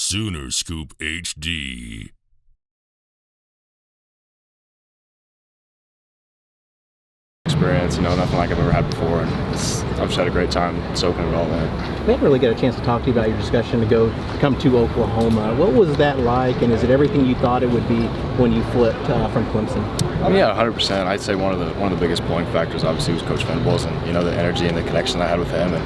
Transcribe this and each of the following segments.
Sooner Scoop HD. Experience, nothing like I've ever had before, and I've just had a great time soaking it all in. We haven't really got a chance to talk to you about your discussion to come to Oklahoma. What was that like, and is it everything you thought it would be when you flipped from Clemson? Yeah, 100%. I'd say one of the biggest pulling factors obviously was Coach Venables, and the energy and the connection I had with him, and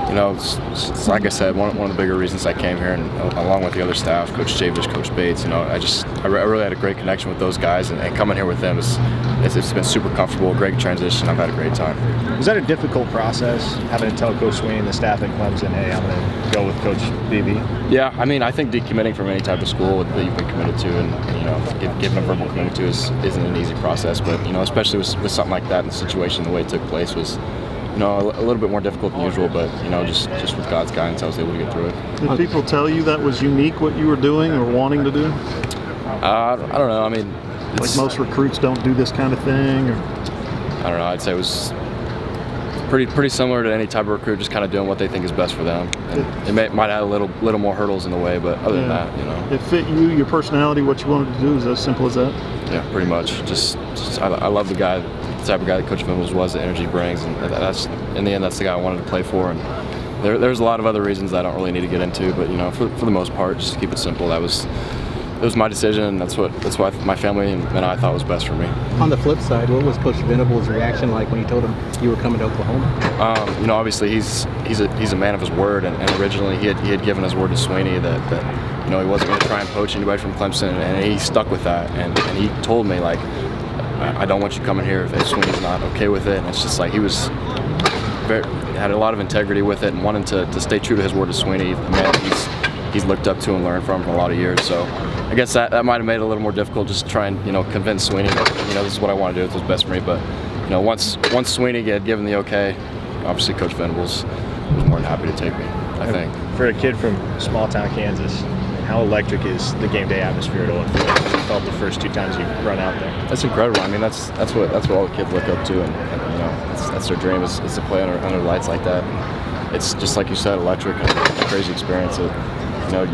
it's like I said, one of the bigger reasons I came here, and along with the other staff, Coach Javish, Coach Bates, I really had a great connection with those guys, and coming here with them it's been super comfortable, great transition. I've had a great time. Was that a difficult process, having to tell Coach Sweeney and the staff at Clemson, hey, I'm going to go with Coach BB? Yeah, I think decommitting from any type of school that you've been committed to and giving a verbal commitment to isn't an easy process, but especially with something like that, and the situation, the way it took place was a little bit more difficult than usual, but just with God's guidance, I was able to get through it. Did people tell you that was unique, what you were doing or wanting to do? I don't know. Like most recruits don't do this kind of thing? Or? I don't know. I'd say it was pretty similar to any type of recruit, just kind of doing what they think is best for them. And it might have a little more hurdles in the way, but other than that, It fit you, your personality, what you wanted to do. Is as simple as that? Yeah, pretty much. Just I love the type of guy that Coach Venables was, the energy he brings, and that's in the end that's the guy I wanted to play for. And there's a lot of other reasons that I don't really need to get into, but for the most part, just to keep it simple, it was my decision, and that's what my family and I thought was best for me. On the flip side, what was Coach Venables' reaction like when you told him you were coming to Oklahoma? Obviously he's a man of his word, and originally he had given his word to Sweeney that he wasn't going to try and poach anybody from Clemson, and he stuck with that, and he told me, like, I don't want you coming here if Sweeney's not okay with it. And it's just like he had a lot of integrity with it and wanted to stay true to his word to Sweeney, the man he's looked up to and learned from for a lot of years. So I guess that might have made it a little more difficult, just trying convince Sweeney that this is what I want to do, this is best for me. But once Sweeney had given the okay, obviously Coach Venables was more than happy to take me, I think. For a kid from small town Kansas, how electric is the game day atmosphere at Owen Field? You felt the first 2 times you run out there. That's incredible. That's what all the kids look up to, and that's their dream is to play under lights like that. It's just like you said, electric, and a crazy experience. You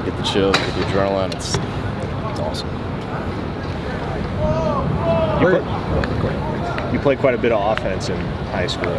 get the chills, you get the adrenaline. It's awesome. You played quite a bit of offense in high school.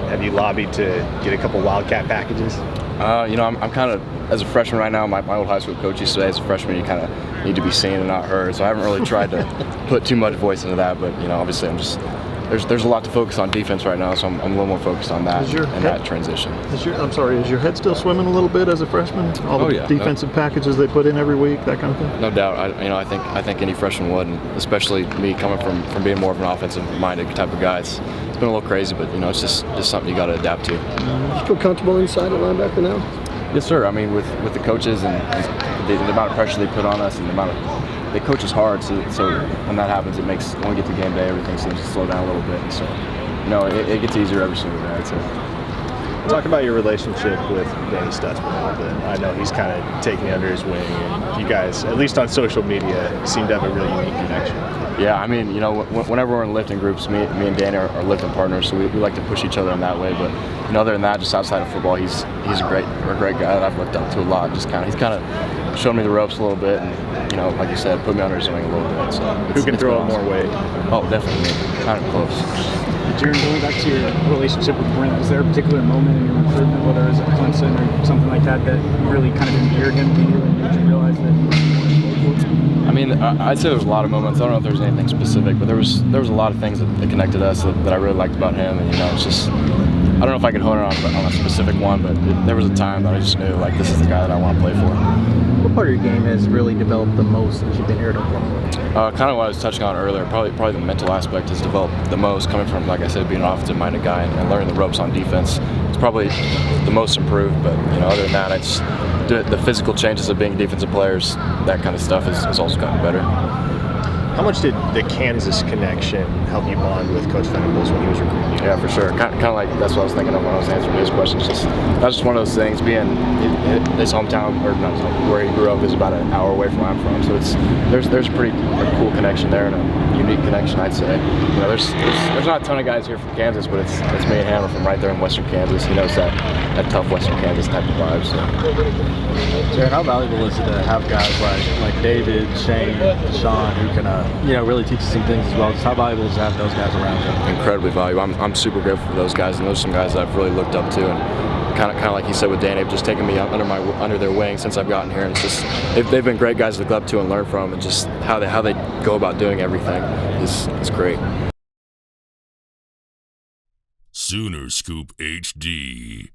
Have you lobbied to get a couple Wildcat packages? I'm kind of, as a freshman right now, my old high school coach used to say as a freshman you kind of need to be seen and not heard, so I haven't really tried to put too much voice into that, but obviously there's a lot to focus on defense right now, so I'm a little more focused on that and that transition. Is your head still swimming a little bit as a freshman? All the defensive packages they put in every week, that kind of thing? No doubt. I think any freshman would, and especially me coming from being more of an offensive-minded type of guy. It's been a little crazy, but it's just something you got to adapt to. You feel comfortable inside at linebacker now? Yes, sir. With the coaches and the amount of pressure they put on us, and the amount of they coach us hard, so when that happens, it makes, when we get to game day, everything seems to slow down a little bit. And so, it gets easier every single day, I'd say. Talk about your relationship with Danny Stutzman a little bit. I know he's kind of taken me under his wing, and you guys, at least on social media, seem to have a really unique connection. Yeah, whenever we're in lifting groups, me and Danny are lifting partners, so we like to push each other in that way. But other than that, just outside of football, he's a great guy that I've looked up to a lot. He's kind of shown me the ropes a little bit, and like you said, put me under his wing a little bit. So who can throw more weight? Oh, definitely, kind of close. Jaren, going back to your relationship with Brent, was there a particular moment in your recruitment, whether it was at Clemson or something like that really kind of endeared him to you and made you realize that you wanted to go for it? I'd say there was a lot of moments. I don't know if there was anything specific, but there was a lot of things that connected us that I really liked about him. And it's just, I don't know if I can hone it on a specific one, but there was a time that I just knew, like, this is the guy that I want to play for. What part of your game has really developed the most since you've been here at Oklahoma? Kind of what I was touching on earlier. Probably the mental aspect has developed the most, coming from, like I said, being an offensive-minded guy and learning the ropes on defense. It's probably the most improved, but other than that, the physical changes of being defensive players, that kind of stuff has also gotten better. How much did the Kansas connection help you bond with Coach Venables when he was recruiting you? Yeah, for sure. Kind of like that's what I was thinking of when I was answering his questions. That's just one of those things. Being his hometown, or not where he grew up, is about an hour away from where I'm from. So there's a pretty cool connection there, and a unique connection, I'd say. There's not a ton of guys here from Kansas, but it's me and Hammer from right there in Western Kansas. He knows that that tough Western Kansas type of vibe. So. Jaren, how valuable is it to have guys like David, Shane, Sean, who can really teach us some things as well? Just how valuable is it to have those guys around you? Incredibly valuable. I'm super grateful for those guys, and those are some guys that I've really looked up to, and kind of like he said with Dan, they've just taken me under their wing since I've gotten here, and it's just they've been great guys to look up to and learn from, and just how they go about doing everything is great. Sooner Scoop HD.